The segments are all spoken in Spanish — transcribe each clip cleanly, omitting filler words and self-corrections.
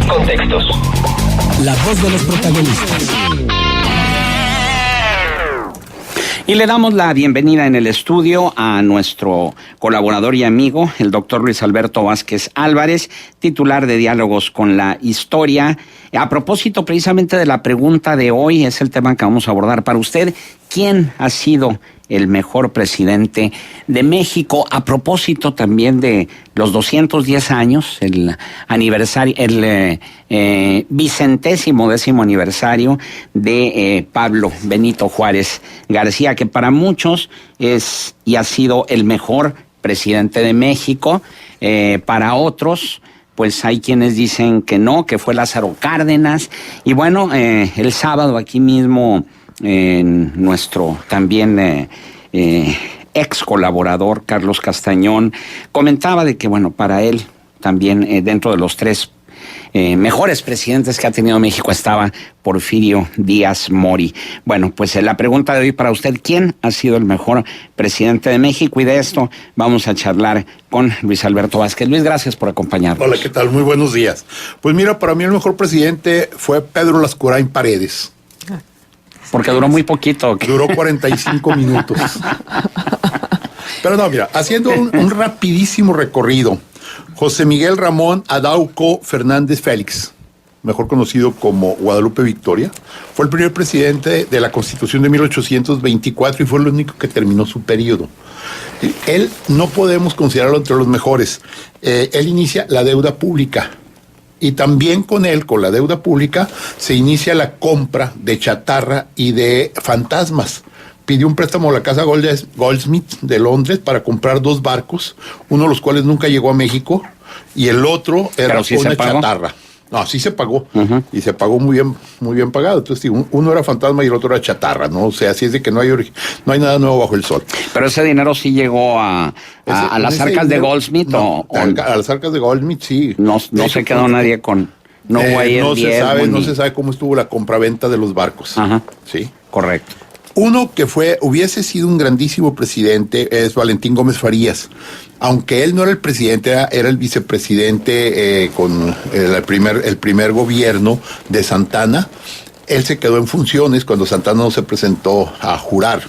contextos. La voz de los protagonistas. Y le damos la bienvenida en el estudio a nuestro colaborador y amigo, el doctor Luis Alberto Vázquez Álvarez, titular de Diálogos con la Historia. A propósito precisamente de la pregunta de hoy, es el tema que vamos a abordar para usted. ¿Quién ha sido el mejor presidente de México? A propósito también de los 210 años, el aniversario, el 110º aniversario de Pablo Benito Juárez García, que para muchos es y ha sido el mejor presidente de México. Para otros, pues hay quienes dicen que no, que fue Lázaro Cárdenas. Y bueno, el sábado aquí mismo, nuestro también ex colaborador Carlos Castañón comentaba de que, bueno, para él también dentro de los tres mejores presidentes que ha tenido México estaba Porfirio Díaz Mori. Bueno, pues la pregunta de hoy para usted: ¿quién ha sido el mejor presidente de México? Y de esto vamos a charlar con Luis Alberto Vázquez. Luis, gracias por acompañarnos. Hola, ¿qué tal? Muy buenos días. Pues mira, para mí el mejor presidente fue Pedro Lascurain Paredes. Porque duró muy poquito. Duró 45 minutos. Pero no, mira, haciendo un rapidísimo recorrido. José Miguel Ramón Adauco Fernández Félix, mejor conocido como Guadalupe Victoria, fue el primer presidente de la Constitución de 1824 y fue el único que terminó su periodo. Él no podemos considerarlo entre los mejores. Él inicia la deuda pública. Y también con él, con la deuda pública, se inicia la compra de chatarra y de fantasmas. Pidió un préstamo a la casa Goldsmith de Londres para comprar 2 barcos, uno de los cuales nunca llegó a México, y el otro era una chatarra. No, sí se pagó, y se pagó muy bien pagado. Entonces, uno era fantasma y el otro era chatarra, ¿no? O sea, así es de que no hay nada nuevo bajo el sol. Pero ese dinero sí llegó a las arcas de Goldsmith, no, a las arcas de Goldsmith, sí. No se quedó nadie con... No se sabe cómo estuvo la compraventa de los barcos. Ajá. Sí. Correcto. Uno que hubiese sido un grandísimo presidente es Valentín Gómez Farías. Aunque él no era el presidente, era el vicepresidente con el primer gobierno de Santana. Él se quedó en funciones cuando Santana no se presentó a jurar.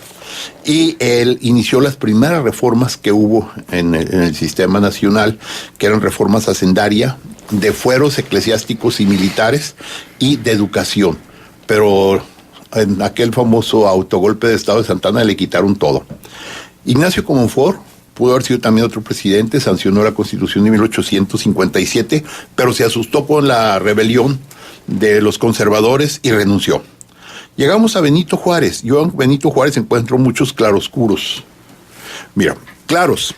Y él inició las primeras reformas que hubo en el sistema nacional, que eran reformas hacendaria, de fueros eclesiásticos y militares y de educación. Pero en aquel famoso autogolpe de Estado de Santana le quitaron todo. Ignacio Comonfort pudo haber sido también otro presidente, sancionó la Constitución de 1857, pero se asustó con la rebelión de los conservadores y renunció. Llegamos a Benito Juárez. Yo en Benito Juárez encuentro muchos claroscuros. Mira, claros.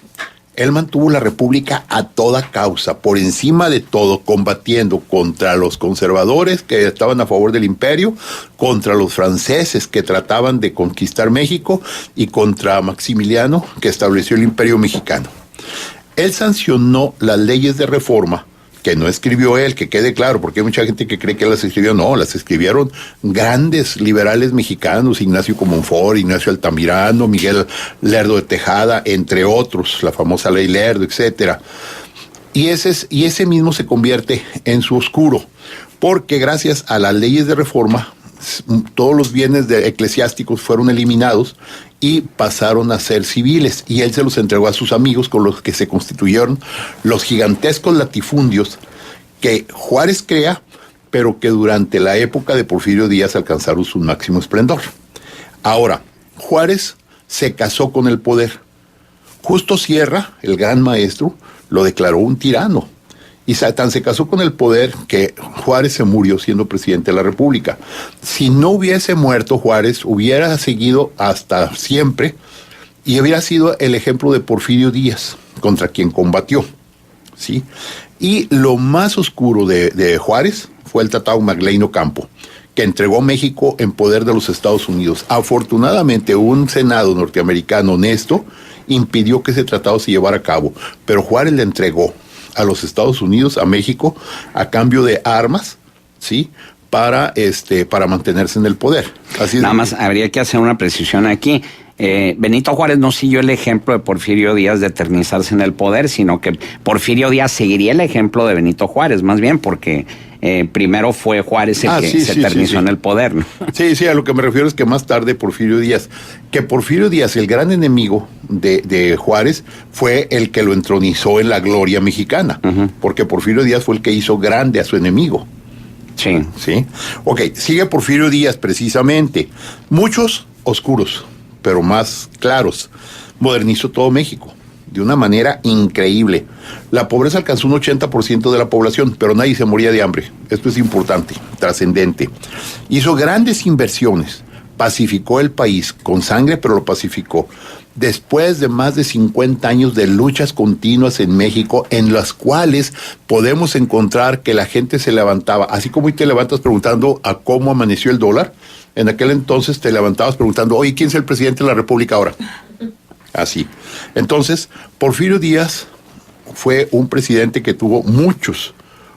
Él mantuvo la república a toda causa, por encima de todo, combatiendo contra los conservadores que estaban a favor del imperio, contra los franceses que trataban de conquistar México y contra Maximiliano, que estableció el imperio mexicano. Él sancionó las leyes de reforma, que no escribió él, que quede claro, porque hay mucha gente que cree que las escribió. No, las escribieron grandes liberales mexicanos, Ignacio Comonfort, Ignacio Altamirano, Miguel Lerdo de Tejada, entre otros, la famosa ley Lerdo, etcétera. Y ese mismo se convierte en su oscuro, porque gracias a las leyes de reforma, todos los bienes eclesiásticos fueron eliminados y pasaron a ser civiles, y él se los entregó a sus amigos, con los que se constituyeron los gigantescos latifundios que Juárez crea, pero que durante la época de Porfirio Díaz alcanzaron su máximo esplendor. Ahora, Juárez se casó con el poder. Justo Sierra, el gran maestro, lo declaró un tirano. Y tan se casó con el poder que Juárez se murió siendo presidente de la República. Si no hubiese muerto Juárez, hubiera seguido hasta siempre y hubiera sido el ejemplo de Porfirio Díaz, contra quien combatió, ¿sí? Y lo más oscuro de Juárez fue el Tratado Magleino Campo, que entregó México en poder de los Estados Unidos. Afortunadamente, un Senado norteamericano honesto impidió que ese tratado se llevara a cabo, pero Juárez le entregó a los Estados Unidos, a México, a cambio de armas, ¿sí? Para mantenerse en el poder. Así Nada más habría que hacer una precisión aquí. Benito Juárez no siguió el ejemplo de Porfirio Díaz de eternizarse en el poder, sino que Porfirio Díaz seguiría el ejemplo de Benito Juárez, más bien porque primero fue Juárez el que se eternizó en el poder, ¿no? Sí, a lo que me refiero es que más tarde Porfirio Díaz, el gran enemigo de Juárez, fue el que lo entronizó en la gloria mexicana, porque Porfirio Díaz fue el que hizo grande a su enemigo. Sí. ¿Sí? Ok, sigue Porfirio Díaz precisamente. Muchos oscuros, pero más claros. Modernizó todo México de una manera increíble. La pobreza alcanzó un 80% de la población, pero nadie se moría de hambre. Esto es importante, trascendente. Hizo grandes inversiones, pacificó el país con sangre, pero lo pacificó. Después de más de 50 años de luchas continuas en México, en las cuales podemos encontrar que la gente se levantaba, así como hoy te levantas preguntando a cómo amaneció el dólar, en aquel entonces te levantabas preguntando, oye, ¿quién es el presidente de la República ahora? Así. Entonces, Porfirio Díaz fue un presidente que tuvo muchos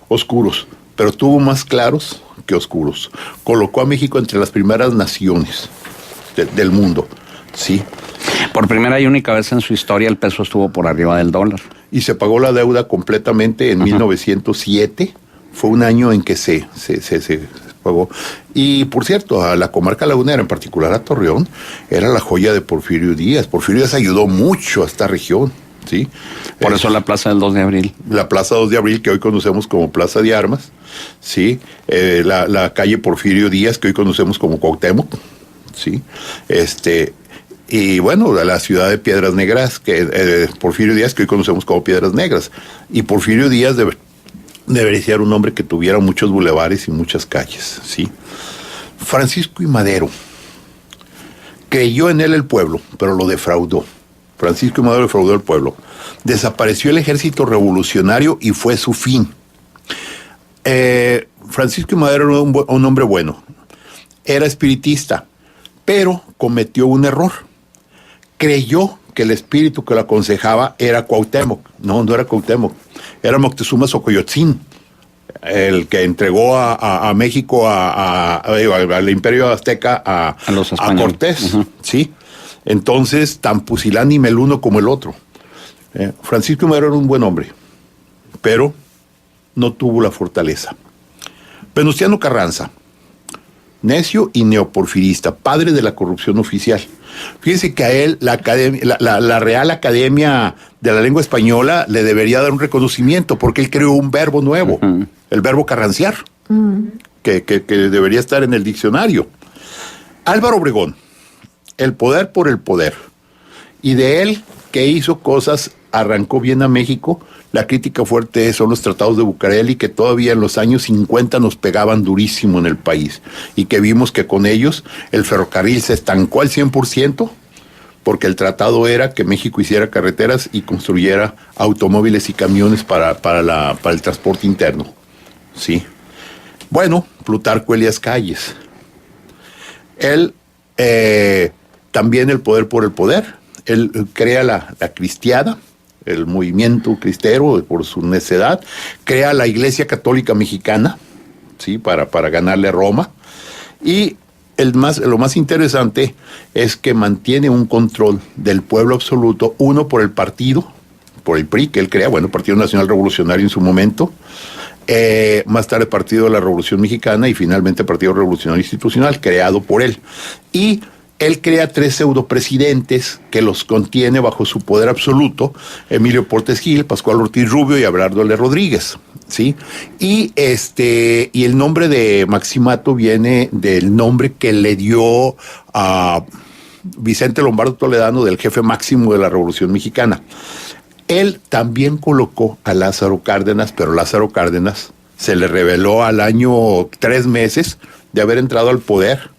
oscuros, pero tuvo más claros que oscuros. Colocó a México entre las primeras naciones del mundo, ¿sí? Por primera y única vez en su historia el peso estuvo por arriba del dólar. Y se pagó la deuda completamente en 1907. Fue un año en que se pagó. Y por cierto, a la comarca lagunera, en particular a Torreón, era la joya de Porfirio Díaz. Porfirio Díaz ayudó mucho a esta región, ¿sí? Por eso la plaza del 2 de abril. La plaza 2 de abril, que hoy conocemos como Plaza de Armas, ¿sí? La calle Porfirio Díaz, que hoy conocemos como Cuauhtémoc, ¿sí? Y bueno, la ciudad de Piedras Negras, que Porfirio Díaz, que hoy conocemos como Piedras Negras. Y Porfirio Díaz debería ser un hombre que tuviera muchos bulevares y muchas calles, ¿sí? Francisco I. Madero creyó en él el pueblo, pero lo defraudó. Francisco I. Madero defraudó al pueblo. Desapareció el ejército revolucionario y fue su fin. Francisco I. Madero era un hombre bueno. Era espiritista, pero cometió un error. Creyó que el espíritu que lo aconsejaba era Cuauhtémoc. No era Cuauhtémoc. Era Moctezuma Xocoyotzin, el que entregó a México, al imperio azteca, a Cortés, ¿sí? Entonces, tan pusilánime el uno como el otro. Francisco I. Madero era un buen hombre, pero no tuvo la fortaleza. Venustiano Carranza, necio y neoporfirista, padre de la corrupción oficial. Fíjense que a él la Real Academia de la Lengua Española le debería dar un reconocimiento porque él creó un verbo nuevo, el verbo carranciar, que debería estar en el diccionario. Álvaro Obregón, el poder por el poder. Y de él, que hizo cosas, arrancó bien a México. La crítica fuerte son los tratados de Bucareli, que todavía en los años 50 nos pegaban durísimo en el país, y que vimos que con ellos el ferrocarril se estancó al 100%, porque el tratado era que México hiciera carreteras y construyera automóviles y camiones para el transporte interno. Sí. Bueno, Plutarco Elías Calles. Él, también el poder por el poder. Él crea la cristiada, el movimiento cristero por su necedad, crea la Iglesia Católica Mexicana, ¿sí? para ganarle a Roma, y lo más interesante es que mantiene un control del pueblo absoluto, uno por el partido, por el PRI, que él crea, Partido Nacional Revolucionario en su momento, más tarde Partido de la Revolución Mexicana y finalmente Partido Revolucionario Institucional, creado por él. Y él crea 3 pseudopresidentes que los contiene bajo su poder absoluto: Emilio Portes Gil, Pascual Ortiz Rubio y Abelardo L. Rodríguez, ¿sí? Y el nombre de Maximato viene del nombre que le dio a Vicente Lombardo Toledano, del jefe máximo de la Revolución Mexicana. Él también colocó a Lázaro Cárdenas, pero Lázaro Cárdenas se le reveló al año 3 meses de haber entrado al poder.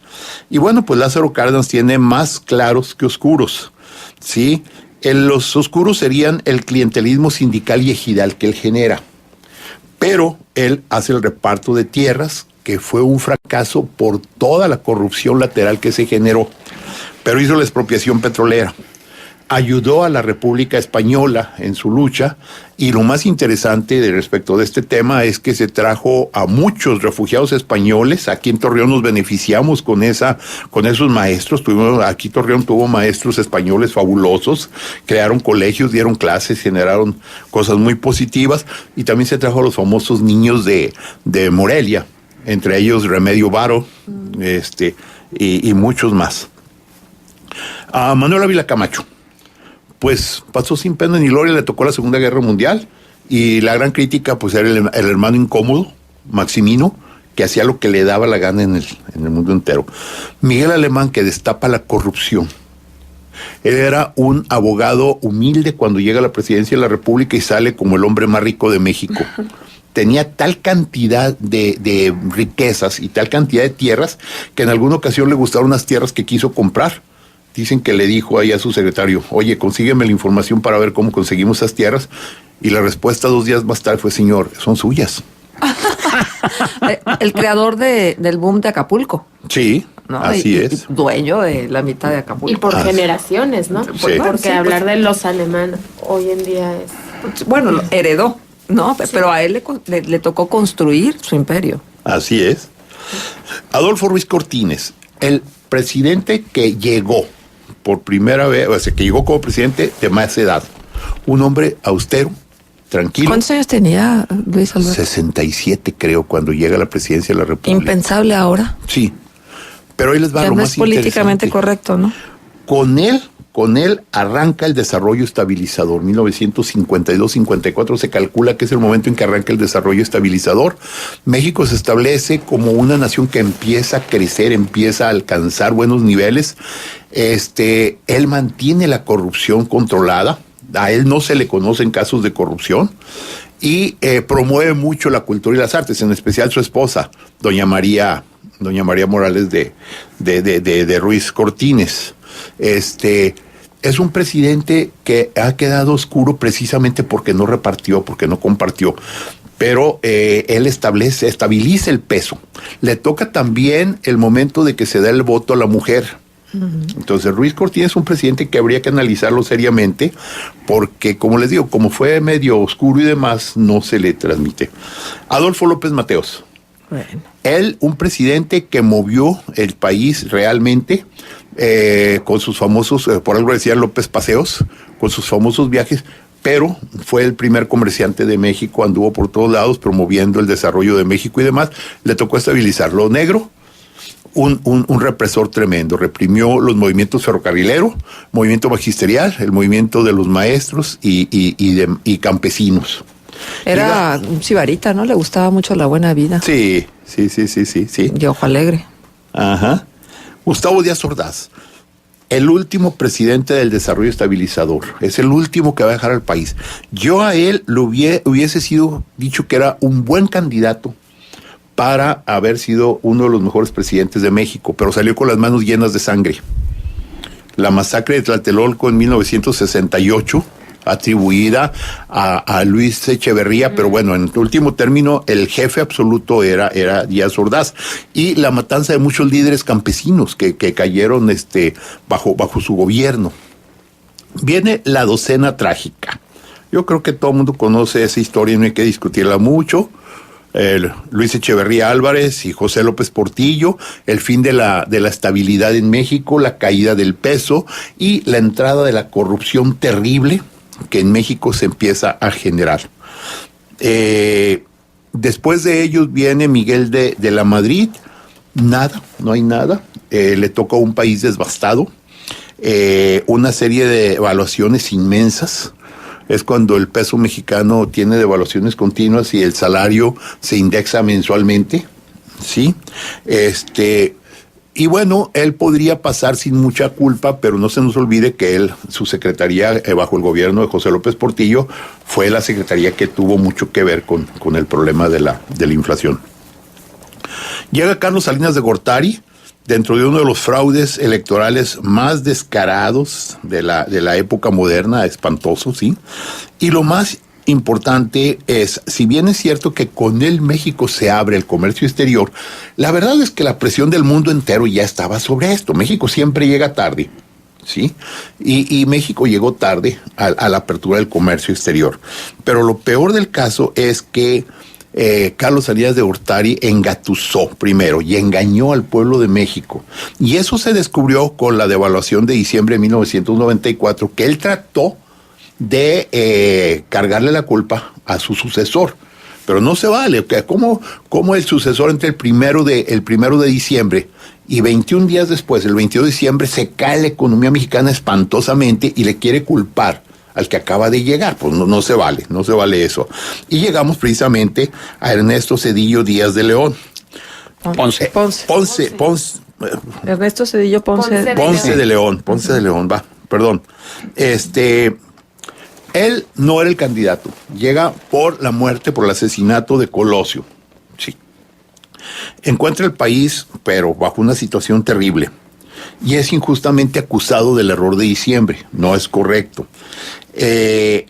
Y pues Lázaro Cárdenas tiene más claros que oscuros, ¿sí? Los oscuros serían el clientelismo sindical y ejidal que él genera. Pero él hace el reparto de tierras, que fue un fracaso por toda la corrupción lateral que se generó. Pero hizo la expropiación petrolera. ayudó a la República Española en su lucha, y lo más interesante respecto de este tema es que se trajo a muchos refugiados españoles. Aquí en Torreón nos beneficiamos con esos maestros. Aquí Torreón tuvo maestros españoles fabulosos, crearon colegios, dieron clases, generaron cosas muy positivas, y también se trajo a los famosos niños de Morelia, entre ellos Remedio Varo, y muchos más. A Manuel Ávila Camacho, pues pasó sin pena ni gloria, le tocó la Segunda Guerra Mundial, y la gran crítica pues era el hermano incómodo, Maximino, que hacía lo que le daba la gana en el mundo entero. Miguel Alemán, que destapa la corrupción. Él era un abogado humilde cuando llega a la presidencia de la República y sale como el hombre más rico de México. Tenía tal cantidad de riquezas y tal cantidad de tierras que en alguna ocasión le gustaron unas tierras que quiso comprar. Dicen que le dijo ahí a su secretario, oye, consígueme la información para ver cómo conseguimos esas tierras. Y la respuesta 2 días más tarde fue, señor, son suyas. El creador del boom de Acapulco. Sí, ¿no? así es. Dueño de la mitad de Acapulco. Y por generaciones, ¿no? Sí. Porque hablar de los alemanes hoy en día es... Bueno, lo heredó, ¿no? Sí. Pero a él le tocó construir su imperio. Así es. Adolfo Ruiz Cortines, el presidente que llegó por primera vez, o sea, que llegó como presidente de más edad. Un hombre austero, tranquilo. ¿Cuántos años tenía Luis Alberto? 67, creo, cuando llega a la presidencia de la República. Impensable ahora. Sí. Pero ahí les va ya lo no más es políticamente interesante. Correcto, ¿no? Con él arranca el desarrollo estabilizador. 1952-54 se calcula que es el momento en que arranca el desarrollo estabilizador. México se establece como una nación que empieza a crecer, empieza a alcanzar buenos niveles. Él mantiene la corrupción controlada. A él no se le conocen casos de corrupción. Y promueve mucho la cultura y las artes, en especial su esposa, doña María Morales de Ruiz Cortines. Es un presidente que ha quedado oscuro precisamente porque no repartió, porque no compartió. Pero él estabiliza el peso. Le toca también el momento de que se da el voto a la mujer. Entonces Ruiz Cortines es un presidente que habría que analizarlo seriamente, porque, como les digo, como fue medio oscuro y demás, no se le transmite. Adolfo López Mateos. Bueno. Él, un presidente que movió el país realmente, con sus famosos, por algo decía López Paseos, con sus famosos viajes, pero fue el primer comerciante de México, anduvo por todos lados promoviendo el desarrollo de México y demás. Le tocó estabilizar lo negro. Un represor tremendo, reprimió los movimientos ferrocarrileros, movimiento magisterial, el movimiento de los maestros y campesinos. Era un sibarita, ¿no? Le gustaba mucho la buena vida. Sí. Y ojo alegre. Ajá. Gustavo Díaz Ordaz, el último presidente del desarrollo estabilizador, es el último que va a dejar al país. Yo a él hubiese sido dicho que era un buen candidato para haber sido uno de los mejores presidentes de México, pero salió con las manos llenas de sangre. La masacre de Tlatelolco en 1968, atribuida a Luis Echeverría, pero bueno, en último término, el jefe absoluto era Díaz Ordaz, y la matanza de muchos líderes campesinos que cayeron bajo su gobierno. Viene la docena trágica. Yo creo que todo el mundo conoce esa historia y no hay que discutirla mucho. Luis Echeverría Álvarez y José López Portillo, el fin de la estabilidad en México, la caída del peso y la entrada de la corrupción terrible que en México se empieza a generar. Después de ellos viene Miguel de la Madrid. Nada, no hay nada. Le toca a un país devastado, una serie de evaluaciones inmensas. Es cuando el peso mexicano tiene devaluaciones continuas y el salario se indexa mensualmente, ¿sí? Y bueno, él podría pasar sin mucha culpa, pero no se nos olvide que su secretaría, bajo el gobierno de José López Portillo, fue la secretaría que tuvo mucho que ver con el problema de la inflación. Llega Carlos Salinas de Gortari, dentro de uno de los fraudes electorales más descarados de la época moderna, espantoso, ¿sí? Y lo más importante es, si bien es cierto que con él México se abre el comercio exterior, la verdad es que la presión del mundo entero ya estaba sobre esto. México siempre llega tarde. ¿sí? Y México llegó tarde a la apertura del comercio exterior. Pero lo peor del caso es que Carlos Salinas de Gortari engatusó primero y engañó al pueblo de México. Y eso se descubrió con la devaluación de diciembre de 1994, que él trató de cargarle la culpa a su sucesor. Pero no se vale. ¿Cómo el sucesor entre el primero de diciembre y 21 días después, el 22 de diciembre, se cae la economía mexicana espantosamente y le quiere culpar al que acaba de llegar? Pues no se vale eso. Y llegamos precisamente a Ernesto Zedillo Díaz de León. Ponce. Ernesto Zedillo Ponce de León, va, perdón. Él no era el candidato. Llega por la muerte, por el asesinato de Colosio. Sí. Encuentra el país, pero bajo una situación terrible. Y es injustamente acusado del error de diciembre. No es correcto. Él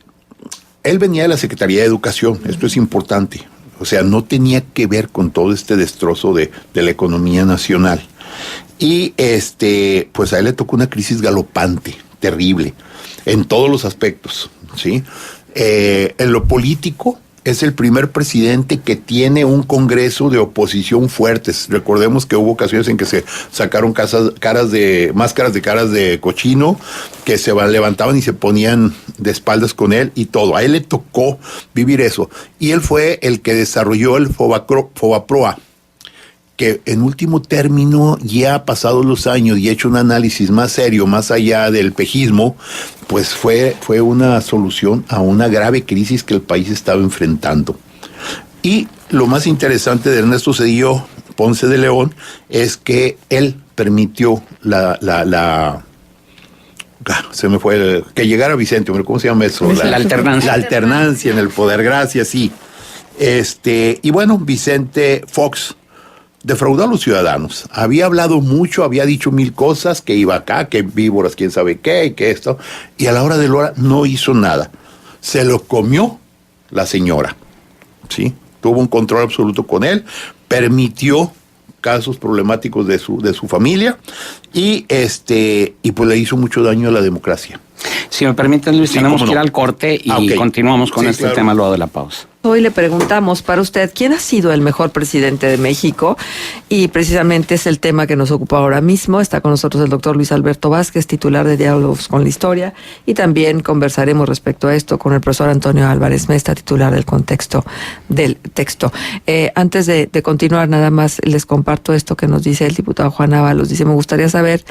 venía de la Secretaría de Educación. Esto es importante. O sea, no tenía que ver con todo este destrozo de la economía nacional. Y pues a él le tocó una crisis galopante, terrible, en todos los aspectos, ¿sí? En lo político, es el primer presidente que tiene un congreso de oposición fuertes. Recordemos que hubo ocasiones en que se sacaron máscaras de caras de cochino, que se levantaban y se ponían de espaldas con él y todo. A él le tocó vivir eso. Y él fue el que desarrolló el Fobaproa, que en último término, ya pasados los años y hecho un análisis más serio, más allá del pejismo, pues fue una solución a una grave crisis que el país estaba enfrentando. Y lo más interesante de Ernesto Zedillo Ponce de León es que él permitió se me fue que llegara Vicente, ¿cómo se llama eso? La alternancia. La alternancia en el poder, gracias, sí. Y bueno, Vicente Fox defraudó a los ciudadanos. Había hablado mucho, había dicho mil cosas, que iba acá, que víboras, quién sabe qué, y que esto, y a la hora de la hora no hizo nada. Se lo comió la señora, ¿sí? Tuvo un control absoluto con él, permitió casos problemáticos de su familia, y pues le hizo mucho daño a la democracia. Si me permiten, Luis, tenemos que ir al corte y okay. Continuamos con este tema luego de la pausa. Hoy le preguntamos para usted, ¿quién ha sido el mejor presidente de México? Y precisamente es el tema que nos ocupa ahora mismo. Está con nosotros el doctor Luis Alberto Vázquez, titular de Diálogos con la Historia, y también conversaremos respecto a esto con el profesor Antonio Álvarez Mesta, titular del Contexto del Texto. Antes de continuar, nada más les comparto esto que nos dice el diputado Juan Ábalos. Dice, me gustaría saber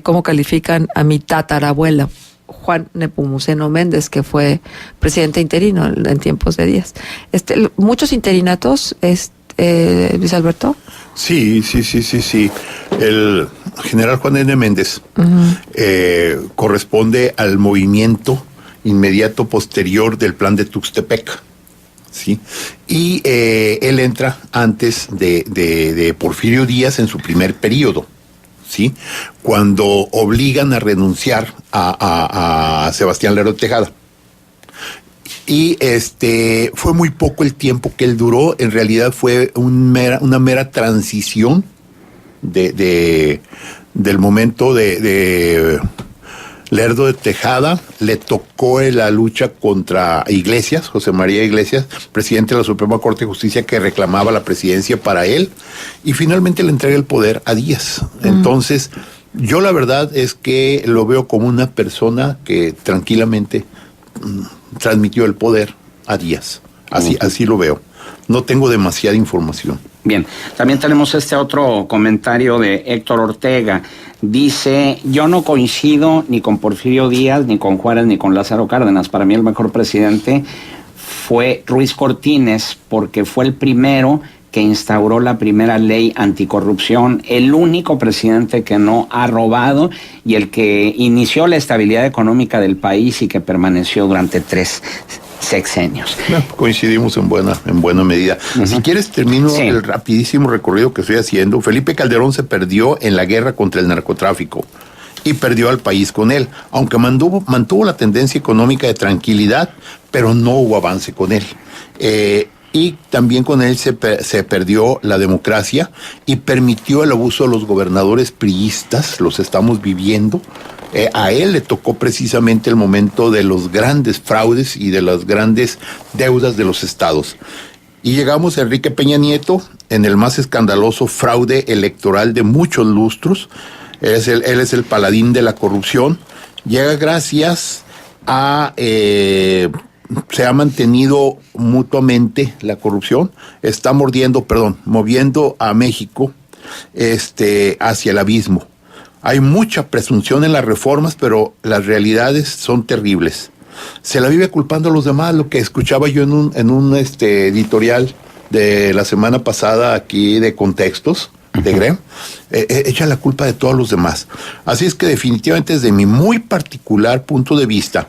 cómo califican a mi tatarabuelo, Juan Nepomuceno Méndez, que fue presidente interino en tiempos de Díaz. Muchos interinatos, Luis Alberto. Sí. El general Juan N. Méndez corresponde al movimiento inmediato posterior del plan de Tuxtepec, ¿sí? Y él entra antes de Porfirio Díaz en su primer periodo, ¿sí? Cuando obligan a renunciar a Sebastián Lerdo de Tejada. Y fue muy poco el tiempo que él duró. En realidad fue una mera transición del momento de Lerdo de Tejada. Le tocó en la lucha contra Iglesias, José María Iglesias, presidente de la Suprema Corte de Justicia, que reclamaba la presidencia para él, y finalmente le entrega el poder a Díaz. Entonces, yo la verdad es que lo veo como una persona que tranquilamente transmitió el poder a Díaz. Así lo veo. No tengo demasiada información. Bien, también tenemos este otro comentario de Héctor Ortega. Dice, yo no coincido ni con Porfirio Díaz, ni con Juárez, ni con Lázaro Cárdenas. Para mí el mejor presidente fue Ruiz Cortines, porque fue el primero que instauró la primera ley anticorrupción, el único presidente que no ha robado y el que inició la estabilidad económica del país y que permaneció durante 3 sexenios. Coincidimos en buena medida. Si quieres, termino el rapidísimo recorrido que estoy haciendo. Felipe Calderón se perdió en la guerra contra el narcotráfico y perdió al país con él, aunque mantuvo la tendencia económica de tranquilidad, pero no hubo avance con él. y también con él se perdió la democracia y permitió el abuso de los gobernadores priistas, los estamos viviendo. A él le tocó precisamente el momento de los grandes fraudes y de las grandes deudas de los estados. Y llegamos a Enrique Peña Nieto en el más escandaloso fraude electoral de muchos lustros. Él es el paladín de la corrupción. Llega gracias a... se ha mantenido mutuamente la corrupción, está moviendo a México hacia el abismo. Hay mucha presunción en las reformas, pero las realidades son terribles. Se la vive culpando a los demás, lo que escuchaba yo en un editorial de la semana pasada aquí de Contextos, de Grem, echa la culpa de todos los demás. Así es que definitivamente desde mi muy particular punto de vista,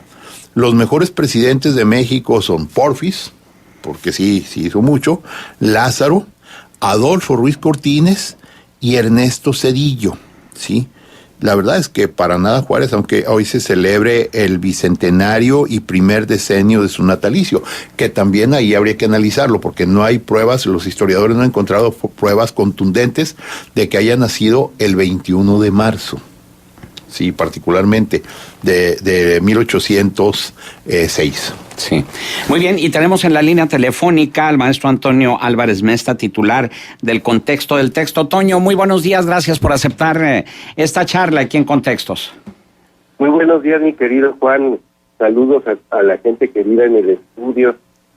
los mejores presidentes de México son Porfis, porque sí hizo mucho, Lázaro, Adolfo Ruiz Cortines y Ernesto Zedillo, ¿sí? La verdad es que para nada Juárez, aunque hoy se celebre el bicentenario y primer decenio de su natalicio, que también ahí habría que analizarlo, porque no hay pruebas, los historiadores no han encontrado pruebas contundentes de que haya nacido el 21 de marzo. Sí, particularmente de 1806. Sí. Muy bien, y tenemos en la línea telefónica al maestro Antonio Álvarez Mesta, titular del Contexto del Texto. Toño, muy buenos días, gracias por aceptar esta charla aquí en Contextos. Muy buenos días, mi querido Juan. Saludos a la gente querida en el estudio,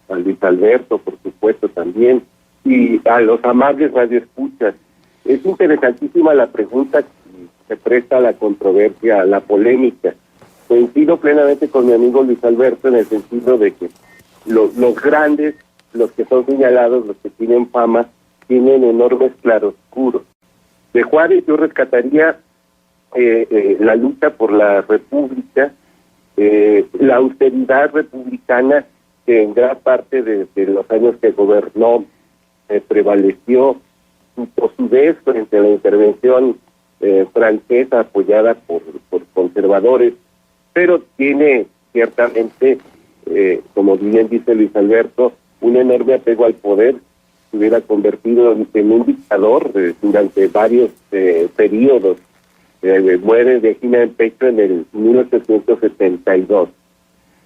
a Luis Alberto, por supuesto, también, y a los amables radioescuchas. Es interesantísima la pregunta que se presta a la controversia, a la polémica. Coincido plenamente con mi amigo Luis Alberto en el sentido de que los grandes, los que son señalados, los que tienen fama, tienen enormes claroscuros. De Juárez yo rescataría la lucha por la república, la austeridad republicana que en gran parte de los años que gobernó prevaleció, su tosudez frente a la intervención francesa apoyada por conservadores, pero tiene ciertamente, como bien dice Luis Alberto, un enorme apego al poder. Se hubiera convertido en un dictador durante varios periodos. Muere de angina en pecho en el 1872.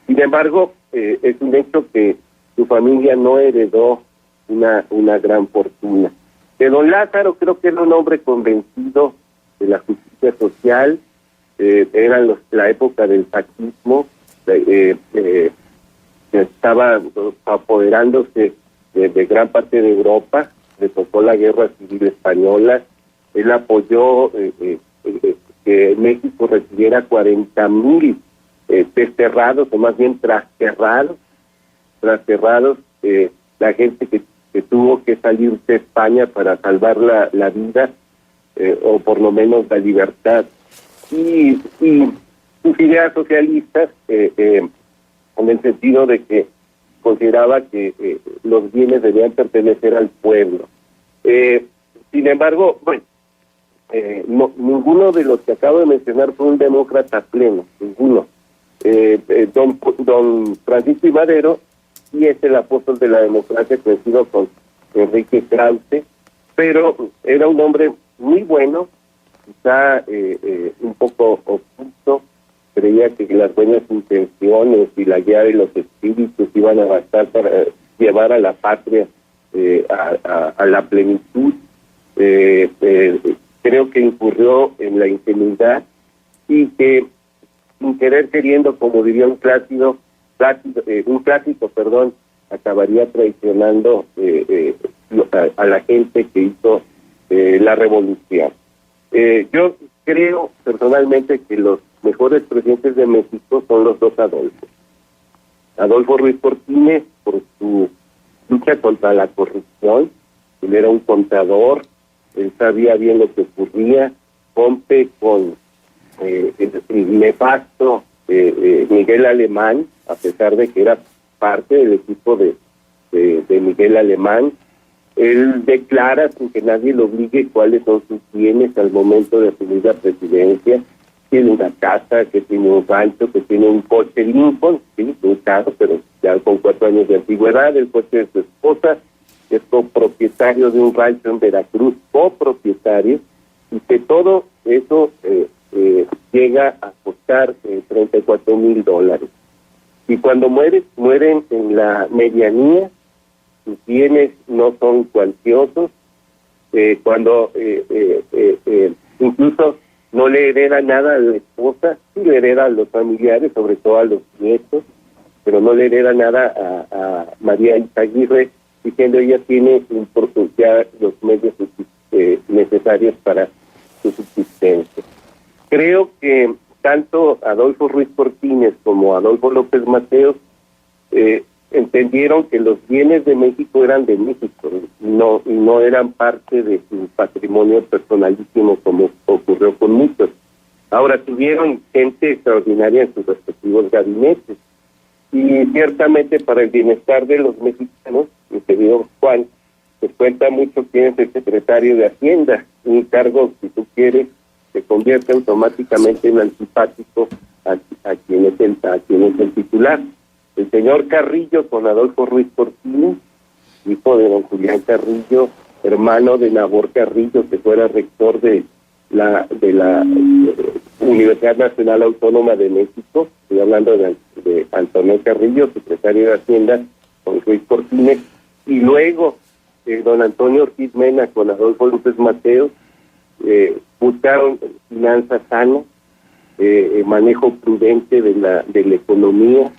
Sin embargo, es un hecho que su familia no heredó una gran fortuna. De don Lázaro creo que era un hombre convencido de la justicia social. Era la época del fascismo, estaba apoderándose de gran parte de Europa, le tocó la guerra civil española. Él apoyó que México recibiera 40,000 desterrados, o más bien trasterrados, la gente que tuvo que salir de España para salvar la vida, o por lo menos la libertad. Y sus ideas socialistas, en el sentido de que consideraba que los bienes debían pertenecer al pueblo. Sin embargo, ninguno de los que acabo de mencionar fue un demócrata pleno, ninguno. Don Francisco I. Madero sí es el apóstol de la democracia, coincido con Enrique Krause, pero era un hombre muy bueno, quizá un poco oculto. Creía que las buenas intenciones y la guía de los espíritus iban a bastar para llevar a la patria a la plenitud. Creo que incurrió en la ingenuidad y que, sin querer queriendo, como diría un clásico, acabaría traicionando a la gente que hizo la revolución. Yo creo personalmente que los mejores presidentes de México son los dos Adolfos. Adolfo Ruiz Cortines, por su lucha contra la corrupción. Él era un contador, él sabía bien lo que ocurría. Rompe con el nefasto Miguel Alemán, a pesar de que era parte del equipo de Miguel Alemán. Él declara, sin que nadie lo obligue, cuáles son sus bienes al momento de asumir la presidencia. tiene una casa, que tiene un rancho, que tiene un coche Lincoln, sí, un carro, pero ya con 4 años de antigüedad, el coche de su esposa, es copropietario de un rancho en Veracruz, copropietario, y que todo eso llega a costar $34,000. Y cuando mueren en la medianía, sus bienes no son cuantiosos, incluso no le hereda nada a la esposa, sí le hereda a los familiares, sobre todo a los nietos, pero no le hereda nada a María Izaguirre, diciendo ella tiene ya los medios necesarios para su subsistencia. Creo que tanto Adolfo Ruiz Cortines como Adolfo López Mateos entendieron que los bienes de México eran de México y no eran parte de su patrimonio personalísimo, como ocurrió con muchos. Ahora, tuvieron gente extraordinaria en sus respectivos gabinetes, y ciertamente para el bienestar de los mexicanos, mi querido Juan, se cuenta mucho quién es el secretario de Hacienda, un cargo, si tú quieres, se convierte automáticamente en antipático a quien es el titular. El señor Carrillo, con Adolfo Ruiz Cortines, hijo de don Julián Carrillo, hermano de Nabor Carrillo, que fuera rector de la Universidad Nacional Autónoma de México. Estoy hablando de Antonio Carrillo, secretario de Hacienda, con Ruiz Cortines, y luego don Antonio Ortiz Mena con Adolfo López Mateos buscaron finanzas sanas, manejo prudente de la economía,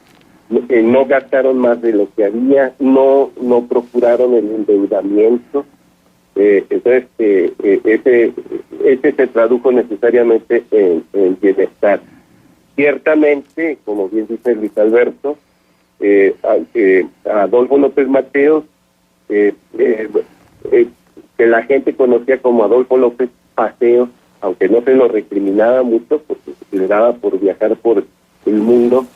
no gastaron más de lo que había, no procuraron el endeudamiento. Entonces ese se tradujo necesariamente en bienestar. Ciertamente, como bien dice Luis Alberto, Adolfo López Mateos, que la gente conocía como Adolfo López Paseos, aunque no se lo recriminaba mucho porque le daba por viajar por el mundo,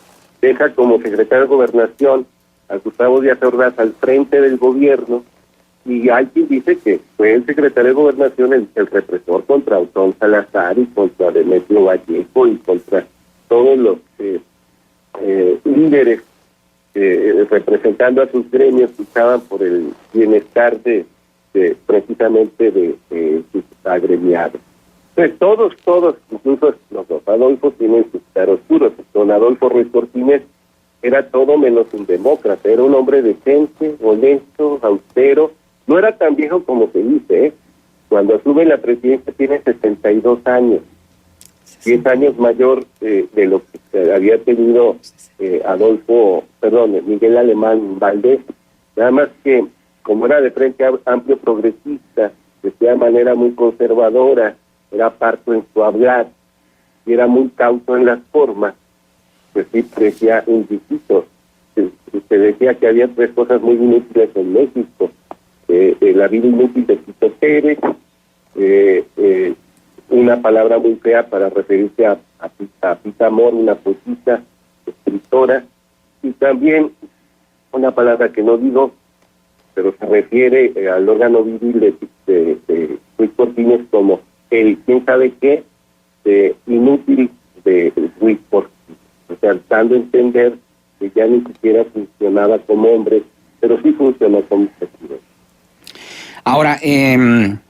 deja como secretario de Gobernación a Gustavo Díaz Ordaz al frente del gobierno, y hay quien dice que fue el secretario de Gobernación el represor contra Otón Salazar y contra Demetrio Vallejo y contra todos los líderes representando a sus gremios que luchaban por el bienestar precisamente de sus agremiados. Entonces todos, incluso los dos Adolfos, tienen sus claroscuros. Don Adolfo Ruiz Cortines era todo menos un demócrata, era un hombre decente, honesto, austero. No era tan viejo como se dice, Cuando asume la presidencia tiene 62 años, 10 años mayor de lo que había tenido Miguel Alemán Valdés. Nada más que, como era de Frente Amplio Progresista, de manera muy conservadora, era parco en su hablar, y era muy cauto en las formas, pues sí parecía inquisito. Se decía que había 3 cosas muy inútiles en México: la vida inútil de Tito Pérez, una palabra muy fea para referirse a Pita Amor, una poetisa, escritora, y también una palabra que no digo, pero se refiere al órgano viril de Ruiz Cortines como el quién sabe qué inútil de Ruiz Cortines, o sea, dando a entender que ya ni siquiera funcionaba como hombre, pero sí funcionó como presidente. Ahora,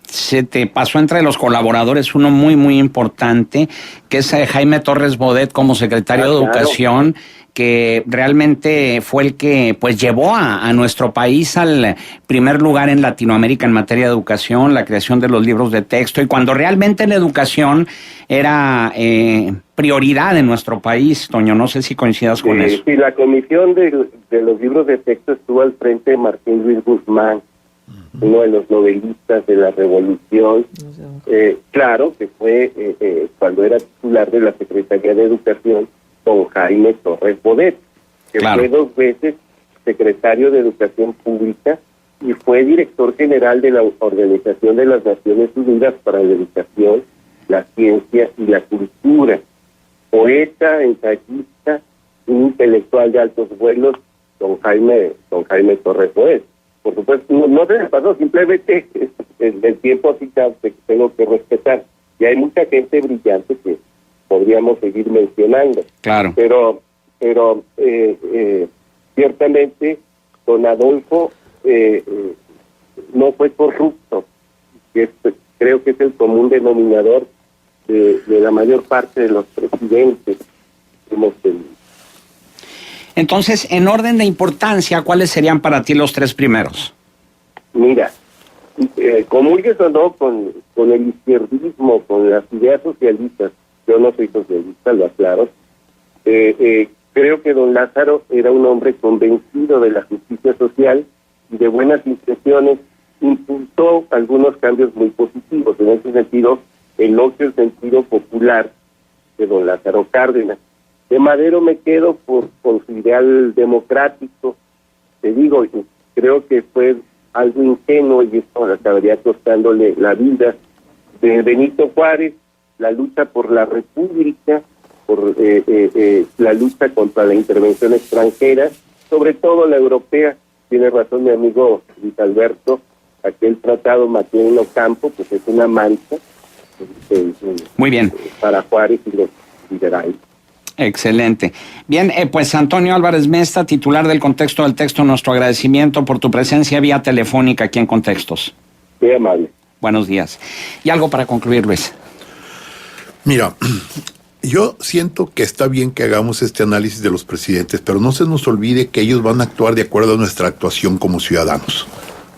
se te pasó entre los colaboradores uno muy, muy importante, que es Jaime Torres Bodet como secretario de Educación, que realmente fue el que pues llevó a nuestro país al primer lugar en Latinoamérica en materia de educación, la creación de los libros de texto, y cuando realmente la educación era prioridad en nuestro país. Toño, no sé si coincidas con eso. Sí, la comisión de los libros de texto estuvo al frente de Martín Luis Guzmán, uno de los novelistas de la Revolución. Claro que fue cuando era titular de la Secretaría de Educación con Jaime Torres Bodet, que fue 2 veces secretario de Educación Pública y fue director general de la Organización de las Naciones Unidas para la Educación, la Ciencia y la Cultura. Poeta, ensayista, un intelectual de altos vuelos, don Jaime Torres Bodet. Por supuesto, no se me pasó, simplemente el tiempo así que tengo que respetar. Y hay mucha gente brillante que podríamos seguir mencionando. Claro. Pero ciertamente don Adolfo no fue corrupto, que creo que es el común denominador de la mayor parte de los presidentes que hemos tenido. Entonces, en orden de importancia, ¿cuáles serían para ti los 3 primeros? Mira, comulgues o no con el izquierdismo, con las ideas socialistas, yo no soy socialista, lo aclaro, creo que don Lázaro era un hombre convencido de la justicia social y de buenas intenciones, impulsó algunos cambios muy positivos. En ese sentido, elogio el sentido popular de don Lázaro Cárdenas. De Madero me quedo por su ideal democrático. Te digo, creo que fue algo ingenuo y esto acabaría costándole la vida. De Benito Juárez, la lucha por la república, por la lucha contra la intervención extranjera, sobre todo la europea. Tiene razón mi amigo Luis Alberto, aquel tratado Maquiavelo Campo, pues es una mancha Muy bien. para Juárez y los liberales. Excelente. Bien, pues Antonio Álvarez Mesta, titular del Contexto del Texto, nuestro agradecimiento por tu presencia vía telefónica aquí en Contextos. Qué amable. Buenos días. Y algo para concluir, Luis. Mira, yo siento que está bien que hagamos este análisis de los presidentes, pero no se nos olvide que ellos van a actuar de acuerdo a nuestra actuación como ciudadanos.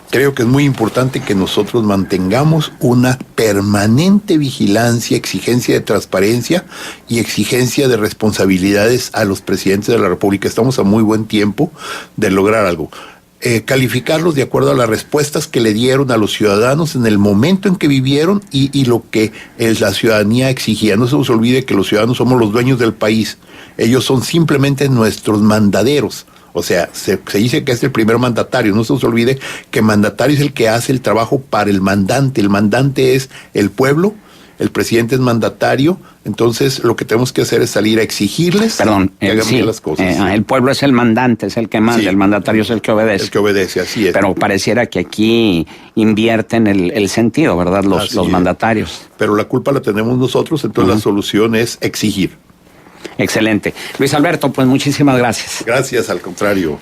Creo que es muy importante que nosotros mantengamos una permanente vigilancia, exigencia de transparencia y exigencia de responsabilidades a los presidentes de la República. Estamos a muy buen tiempo de lograr algo. Calificarlos de acuerdo a las respuestas que le dieron a los ciudadanos en el momento en que vivieron y lo que la ciudadanía exigía. No se nos olvide que los ciudadanos somos los dueños del país. Ellos son simplemente nuestros mandaderos. O sea, se dice que es el primer mandatario. No se nos olvide que mandatario es el que hace el trabajo para el mandante. El mandante es el pueblo, el presidente es mandatario. Entonces, lo que tenemos que hacer es salir a exigirles que hagan bien las cosas. El pueblo es el mandante, es el que manda, sí. El mandatario es el que obedece. El que obedece, así es. Pero pareciera que aquí invierten el sentido, ¿verdad? Los mandatarios. Pero la culpa la tenemos nosotros, entonces la solución es exigir. Excelente. Luis Alberto, pues muchísimas gracias. Gracias, al contrario.